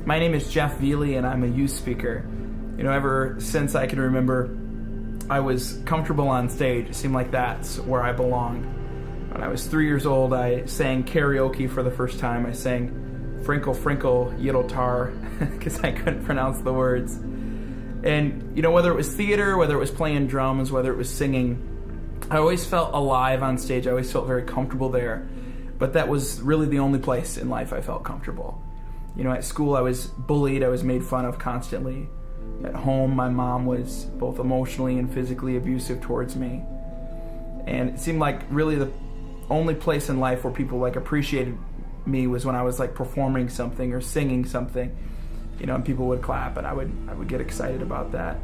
My name is Jeff Veley, and I'm a youth speaker. You know, ever since I can remember, I was comfortable on stage. It seemed like that's where I belonged. When I was 3 years old, I sang karaoke for the first time. I sang Frinkle Frinkle Yiddle Tar because I couldn't pronounce the words. And, you know, whether it was theater, whether it was playing drums, whether it was singing, I always felt alive on stage. I always felt very comfortable there. But that was really the only place in life I felt comfortable. You know, at school I was bullied, I was made fun of constantly. At home, my mom was both emotionally and physically abusive towards me. And it seemed like really the only place in life where people like appreciated me was when I was like performing something or singing something, you know, and people would clap and I would get excited about that.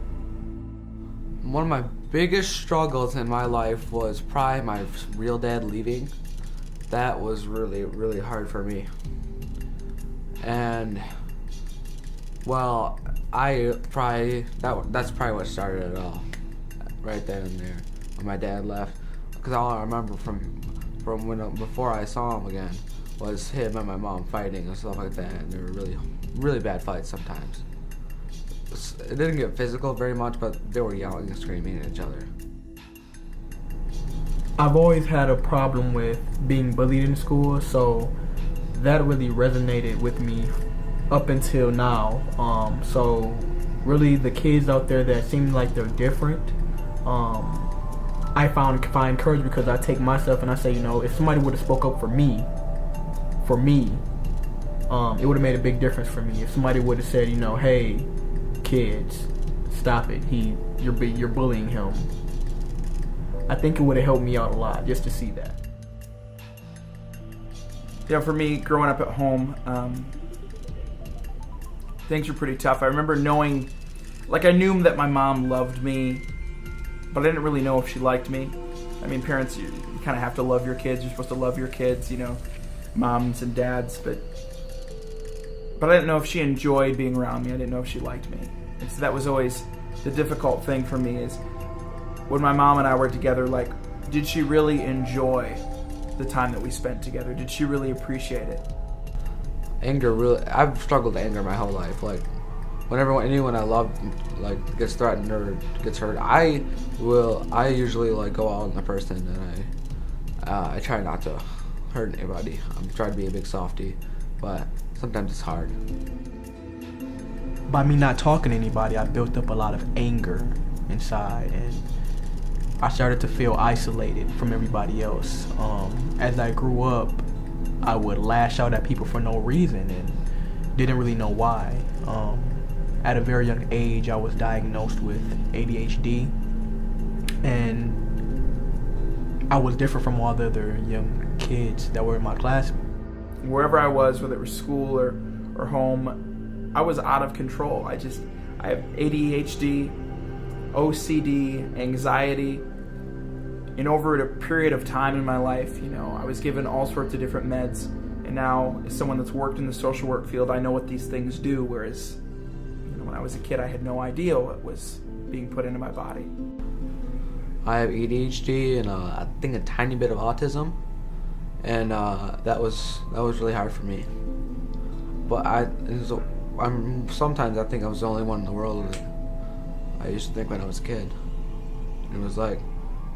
One of my biggest struggles in my life was probably my real dad leaving. That was really, really hard for me. And, well, that's probably what started it all, right then and there, when my dad left. Because all I remember from when before I saw him again was him and my mom fighting and stuff like that. And they were really, really bad fights sometimes. It didn't get physical very much, but they were yelling and screaming at each other. I've always had a problem with being bullied in school, so that really resonated with me up until now. So really the kids out there that seem like they're different, I find courage because I take myself and I say, you know, if somebody would have spoke up for me, it would have made a big difference for me. If somebody would have said, you know, hey, kids, stop it. You're bullying him. I think it would have helped me out a lot just to see that. You know, for me, growing up at home, things were pretty tough. I remember knowing, like I knew that my mom loved me, but I didn't really know if she liked me. I mean, parents, you kind of have to love your kids. You're supposed to love your kids, you know, moms and dads, but I didn't know if she enjoyed being around me. I didn't know if she liked me. And so that was always the difficult thing for me is when my mom and I were together, like, did she really enjoy the time that we spent together? Did she really appreciate it? I've struggled with anger my whole life. Like, whenever anyone I love, like, gets threatened or gets hurt, I usually, like, go out on the person and I try not to hurt anybody. I'm trying to be a big softie, but sometimes it's hard. By me not talking to anybody, I built up a lot of anger inside, and I started to feel isolated from everybody else. As I grew up, I would lash out at people for no reason and didn't really know why. At a very young age, I was diagnosed with ADHD, and I was different from all the other young kids that were in my class. Wherever I was, whether it was school or home, I was out of control. I have ADHD, OCD, anxiety. And over a period of time in my life, you know, I was given all sorts of different meds. And now, as someone that's worked in the social work field, I know what these things do. Whereas, you know, when I was a kid, I had no idea what was being put into my body. I have ADHD and I think a tiny bit of autism, and that was really hard for me. But sometimes I think I was the only one in the world. I used to think when I was a kid. It was like,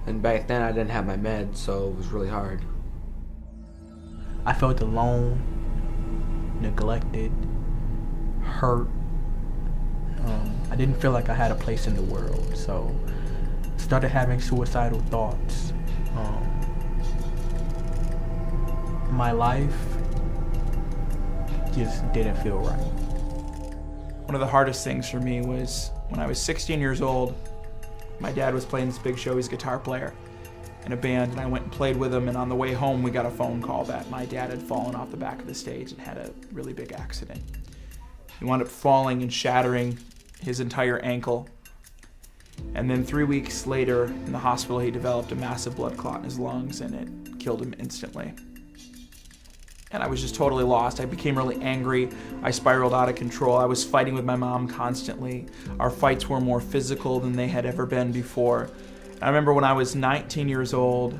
and back then I didn't have my meds, so it was really hard. I felt alone, neglected, hurt. I didn't feel like I had a place in the world, so I started having suicidal thoughts. My life just didn't feel right. One of the hardest things for me was when I was 16 years old, my dad was playing this big show. He's a guitar player in a band, and I went and played with him, and on the way home we got a phone call that my dad had fallen off the back of the stage and had a really big accident. He wound up falling and shattering his entire ankle, and then 3 weeks later in the hospital he developed a massive blood clot in his lungs, and it killed him instantly. And I was just totally lost. I became really angry. I spiraled out of control. I was fighting with my mom constantly. Our fights were more physical than they had ever been before. I remember when I was 19 years old,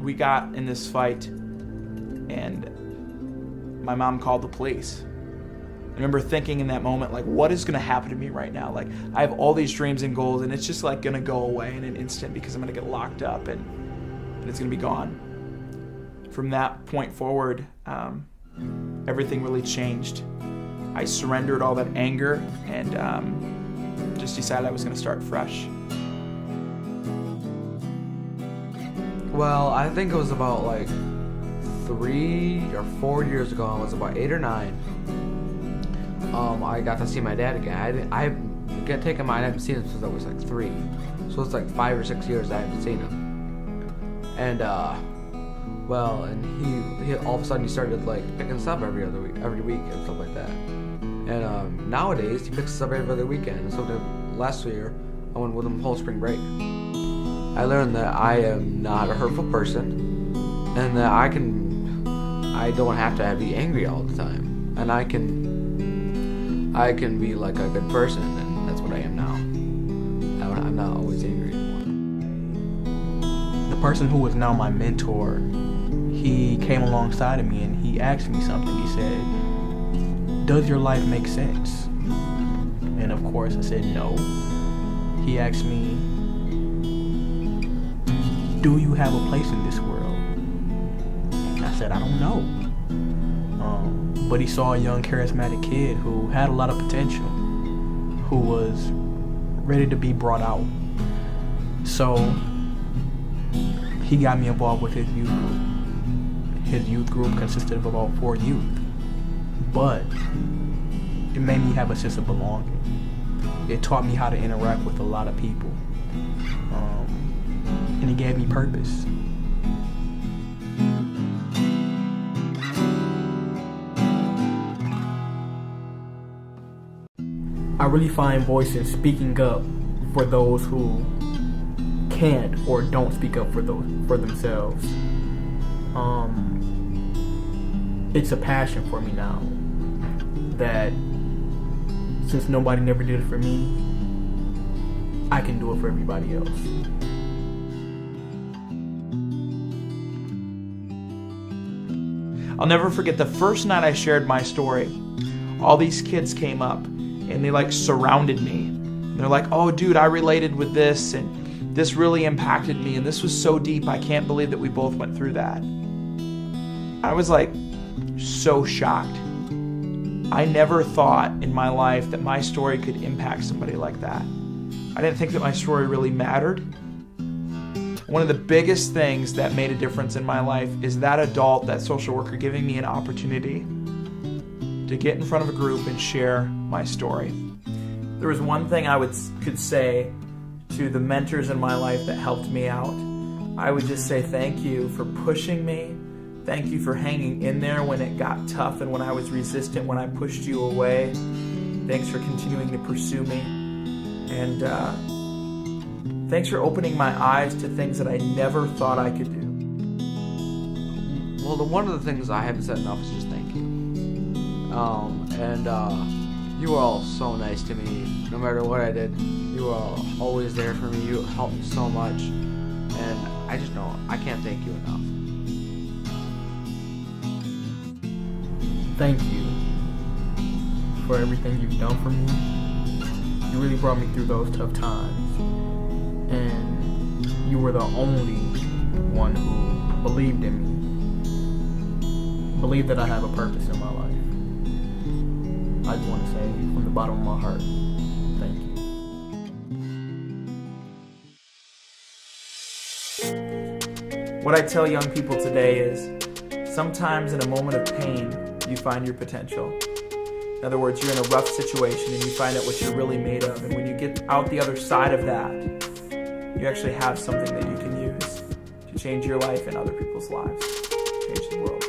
we got in this fight, and my mom called the police. remember thinking in that moment, like, what is going to happen to me right now? Like, I have all these dreams and goals, and it's just like going to go away in an instant because I'm going to get locked up and it's going to be gone. From that point forward, everything really changed. I surrendered all that anger and just decided I was going to start fresh. Well, I think it was about like 3 or 4 years ago. I was about 8 or 9. I got to see my dad again. I haven't seen him since I was like 3. So it's like 5 or 6 years I haven't seen him. And he all of a sudden he started like picking us up every week and stuff like that. And nowadays he picks us up every other weekend. And so last year I went with him whole spring break. I learned that I am not a hurtful person, and that I don't have to be angry all the time, and I can be like a good person, and that's what I am now. I'm not always angry anymore. The person who is now my mentor, he came alongside of me and he asked me something. He said, "Does your life make sense?" And of course I said no. He asked me, "Do you have a place in this world?" And I said, "I don't know." But he saw a young charismatic kid who had a lot of potential, who was ready to be brought out. So he got me involved with his youth group. His youth group consisted of about 4 youth, but it made me have a sense of belonging. It taught me how to interact with a lot of people. And it gave me purpose. I really find voice in speaking up for those who can't or don't speak up for themselves. It's a passion for me now that since nobody never did it for me, I can do it for everybody else. I'll never forget the first night I shared my story. All these kids came up and they like surrounded me. And they're like, "Oh dude, I related with this and this really impacted me and this was so deep. I can't believe that we both went through that." I was like so shocked. I never thought in my life that my story could impact somebody like that. I didn't think that my story really mattered. One of the biggest things that made a difference in my life is that adult, that social worker, giving me an opportunity to get in front of a group and share my story. There was one thing I could say to the mentors in my life that helped me out. I would just say thank you for pushing me. Thank you for hanging in there when it got tough and when I was resistant, when I pushed you away. Thanks for continuing to pursue me. And thanks for opening my eyes to things that I never thought I could do. Well, one of the things I haven't said enough is just thank you. You were all so nice to me. No matter what I did, you were always there for me. You helped me so much. And I just know I can't thank you enough. Thank you for everything you've done for me. You really brought me through those tough times. And you were the only one who believed in me. Believed that I have a purpose in my life. I just want to say from the bottom of my heart, thank you. What I tell young people today is sometimes in a moment of pain, you find your potential. In other words, you're in a rough situation and you find out what you're really made of. And when you get out the other side of that, you actually have something that you can use to change your life and other people's lives, change the world.